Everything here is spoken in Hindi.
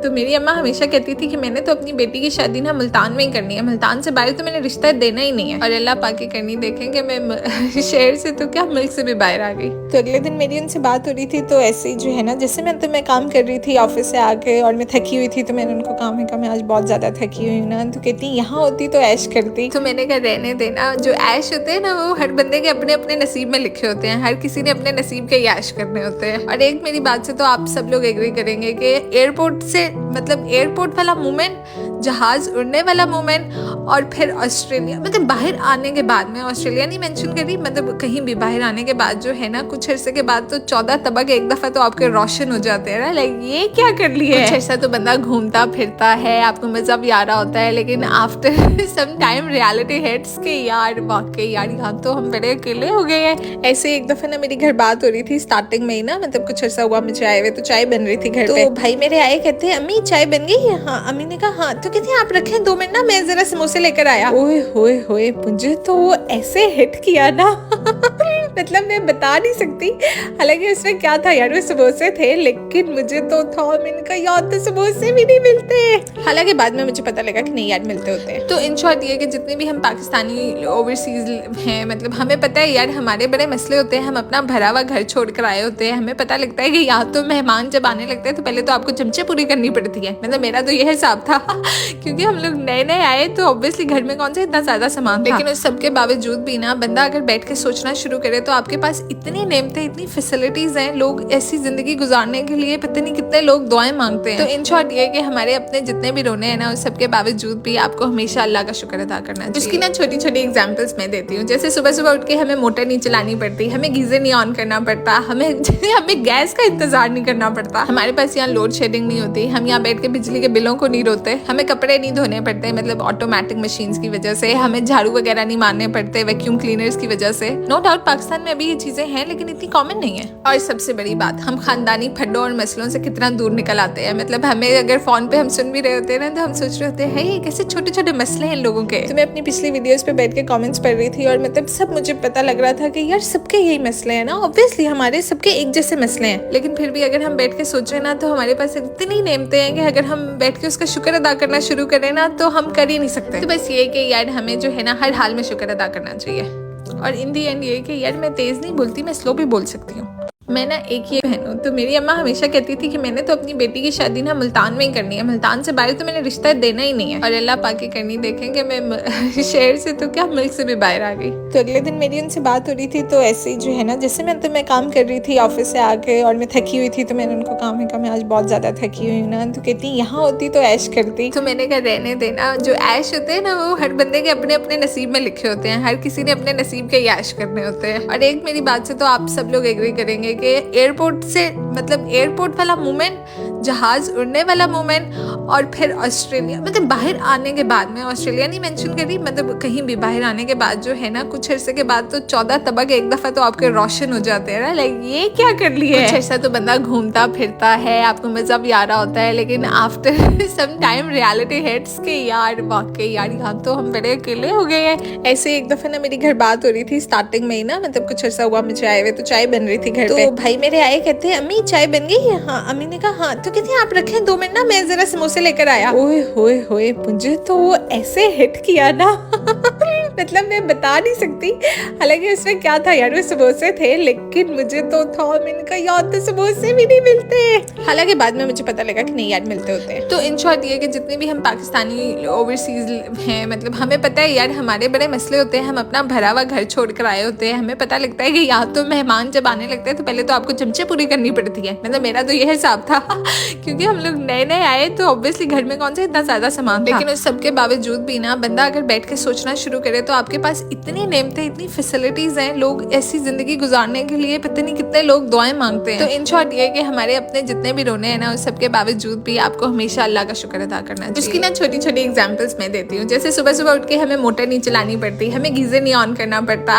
तो मेरी अम्मा हमेशा कहती थी कि मैंने तो अपनी बेटी की शादी ना मुल्तान में ही करनी है, मुल्तान से बाहर तो मैंने रिश्ता देना ही नहीं है। और अल्लाह पाक की करनी देखेंगे, मैं शहर से तो क्या मुल्क से भी बाहर आ गई। तो अगले दिन मेरी उनसे बात हो रही थी, तो ऐसे ही जो है ना, जैसे मैं काम कर रही थी ऑफिस से आके और मैं थकी हुई थी, तो मैंने उनको कहा मैं आज बहुत ज्यादा थकी हुई हूँ ना। तो कहती यहाँ होती तो ऐश करती। तो मैंने कहा रहने देना, जो ऐश होते हैं ना वो हर बंदे के अपने अपने नसीब में लिखे होते हैं, हर किसी ने अपने नसीब के ऐश करने होते हैं। और एक मेरी बात से तो आप सब लोग एग्री करेंगे कि एयरपोर्ट से मतलब एयरपोर्ट वाला मोमेंट, जहाज उड़ने वाला मोमेंट और फिर ऑस्ट्रेलिया मतलब बाहर आने के बाद, में ऑस्ट्रेलिया नहीं मेंशन करी, मतलब कहीं भी बाहर आने के बाद जो है ना, कुछ अरसे के बाद तो 14 तबक एक दफा तो आपके रोशन हो जाते हैं ना, लाइक ये क्या कर लिया है। कुछ ऐसा तो बंदा घूमता फिरता है, आपको मजा भी आ रहा होता है, लेकिन after some time reality hits के यार वाकई यार यहाँ तो हम बड़े अकेले हो गए हैं। ऐसे एक दफा ना मेरी घर बात हो रही थी स्टार्टिंग में ही ना, मतलब कुछ अर्सा हुआ मुझे आए हुए, तो चाय बन रही थी घर पे। तो भाई मेरे आए, कहते हैं अम्मी चाय बन गई है? हाँ। अम्मी ने कहा हाँ। तो कहते हैं आप रखें 2 मिनट ना, मैं जरा समोसे लेकर आया। ओए होए होए, मुझे तो वो ऐसे हिट किया ना मतलब मैं बता नहीं सकती, हालांकि उसमें क्या था यार, वो समोसे थे, लेकिन मुझे तो था, मैंने कहा यार तो समोसे भी नहीं मिलते। हालांकि बाद में मुझे पता लगा कि नहीं यार मिलते होते हैं। तो इन शॉर्ट ये कि जितने भी हम पाकिस्तानी ओवरसीज हैं, मतलब हमें पता है यार हमारे बड़े मसले होते हैं, हम अपना भरा हुआ घर छोड़ कर आए होते हैं, हमें पता लगता है कि यहाँ तो मेहमान जब आने लगते हैं तो पहले तो आपको चमचे पूरी करनी पड़ती है, मतलब मेरा तो ये हिसाब था क्योंकि हम लोग नए नए आए तो ऑब्वियसली घर में कौन सा इतना ज्यादा सामान था। लेकिन उस सबके बावजूद भी ना बंदा अगर बैठ के सोचना शुरू करे तो आपके पास इतनी नेमतें, इतनी फैसिलिटीज हैं, लोग ऐसी जिंदगी गुजारने के लिए पता नहीं कितने लोग दुआएं मांगते हैं। तो इन शॉर्ट ये कि हमारे अपने जितने भी रोने हैं ना, उस सबके बावजूद भी आपको हमेशा अल्लाह का शुक्र अदा करना चाहिए। उसकी ना छोटी छोटी एग्जाम्पल्स मैं देती हूँ, जैसे सुबह सुबह उठ के हमें मोटर नहीं चलानी पड़ती, हमें गीजर नहीं ऑन करना पड़ता, हमें गैस का इंतजार नहीं करना पड़ता, हमारे पास यहाँ लोड शेडिंग नहीं होती, हम यहाँ बैठ के बिजली के बिलों को नहीं रोते, हमें कपड़े नहीं धोने पड़ते मतलब ऑटोमेटिक मशीन्स की वजह से, हमें झाड़ू वगैरह नहीं मारने पड़ते वैक्यूम क्लीनर्स की वजह से। नो डाउट पाकिस्तान में अभी ये चीजें हैं, लेकिन इतनी कॉमन नहीं है। और सबसे बड़ी बात, हम खानदानी फड्डों और मसलों से कितना दूर निकल आते हैं, मतलब हमें अगर फोन पे हम सुन भी रहे होते हैं ना, तो हम सोच रहे होते हैं ये कैसे छोटे छोटे मसले हैं लोगों के। तो मैं अपनी पिछली वीडियोस पे बैठ के कमेंट्स पढ़ रही थी और मतलब सब मुझे पता लग रहा था कि यार सबके यही मसले हैं ना, ऑब्वियसली हमारे सबके एक जैसे मसले हैं, लेकिन फिर भी अगर हम बैठ के सोचे ना तो हमारे पास इतनी नेमतें हैं कि अगर हम बैठ के उसका शुक्र अदा करना शुरू करें ना तो हम कर ही नहीं सकते। तो बस ये कि यार हमें जो है ना हर हाल में शुक्र अदा करना चाहिए। और इन दी एंड ये कि यार मैं तेज नहीं बोलती, मैं स्लो भी बोल सकती हूँ। मैं ना एक ही बहन हूँ, तो मेरी अम्मा हमेशा कहती थी कि मैंने तो अपनी बेटी की शादी ना मुल्तान में ही करनी है, मुल्तान से बाहर तो मैंने रिश्ता देना ही नहीं है। और अल्लाह पाक की करनी देखेंगे, मैं शहर से तो क्या मुल्क से भी बाहर आ गई। तो अगले दिन मेरी उनसे बात हो रही थी, तो ऐसे ही जो है ना, जैसे मैं काम कर रही थी ऑफिस से आके और मैं थकी हुई थी, तो मैंने उनको कहा मैं आज बहुत ज्यादा थकी हुई हूँ ना। तो कहती यहाँ होती तो ऐश करती। तो मैंने कहा रहने देना, जो ऐश होते हैं ना वो हर बंदे के अपने अपने नसीब में लिखे होते हैं, हर किसी ने अपने नसीब के ऐश करने होते हैं। और एक मेरी बात से तो आप सब लोग एग्री करेंगे कि एयरपोर्ट से मतलब एयरपोर्ट वाला मोमेंट, जहाज उड़ने वाला मोमेंट और फिर ऑस्ट्रेलिया मतलब बाहर आने के बाद, में ऑस्ट्रेलिया नहीं मेंशन करी, मतलब कहीं भी बाहर आने के बाद जो है ना, कुछ अरसे के बाद तो 14 तबक एक दफा तो आपके रोशन हो जाते हैं ना, लाइक ये क्या कर लिया है। कुछ ऐसा तो बंदा घूमता फिरता है, आपको मजा भी आ रहा होता है, लेकिन after some time reality hits के यार वाकई यार यहाँ तो हम बड़े अकेले हो गए हैं। ऐसे एक दफा ना मेरी घर बात हो रही थी स्टार्टिंग में ही ना, मतलब कुछ अर्सा हुआ मुझे आए हुए, तो चाय बन रही थी घर पे। तो भाई मेरे आए, कहते हैं अम्मी चाय बन गई है? हाँ। अम्मी ने कहा हाँ। तो कहते हैं आप रखें 2 मिनट ना, मैं जरा समोसे लेकर आया। ओए होए होए, मुझे तो वो ऐसे हिट किया ना मतलब मैं बता नहीं सकती, हालांकि उसमें क्या था यार, वो समोसे थे, लेकिन मुझे तो था, मैंने कहा यार तो समोसे भी नहीं मिलते। हालांकि बाद में मुझे पता लगा कि नहीं यार मिलते होते हैं। तो इन शॉर्ट ये कि जितने भी हम पाकिस्तानी ओवरसीज हैं, मतलब हमें पता है यार हमारे बड़े मसले होते हैं, हम अपना भरा हुआ घर छोड़ कर आए होते हैं, हमें पता लगता है कि यहाँ तो मेहमान जब आने लगते हैं तो पहले तो आपको चमचे पूरी करनी पड़ती है, मतलब मेरा तो ये हिसाब था क्योंकि हम लोग नए नए आए तो ऑब्वियसली घर में कौन सा इतना ज्यादा सामान था। लेकिन उस सबके बावजूद भी ना बंदा अगर बैठ के सोचना शुरू करे तो आपके पास इतनी नेमतें, इतनी फैसिलिटीज हैं, लोग ऐसी जिंदगी गुजारने के लिए पता नहीं कितने लोग दुआएं मांगते हैं। तो इन शॉर्ट ये कि हमारे अपने जितने भी रोने हैं ना, उस सबके बावजूद भी आपको हमेशा अल्लाह का शुक्र अदा करना चाहिए। उसकी ना छोटी छोटी एग्जाम्पल्स मैं देती हूँ, जैसे सुबह सुबह उठ के हमें मोटर नहीं चलानी पड़ती, हमें गीजर नहीं ऑन करना पड़ता,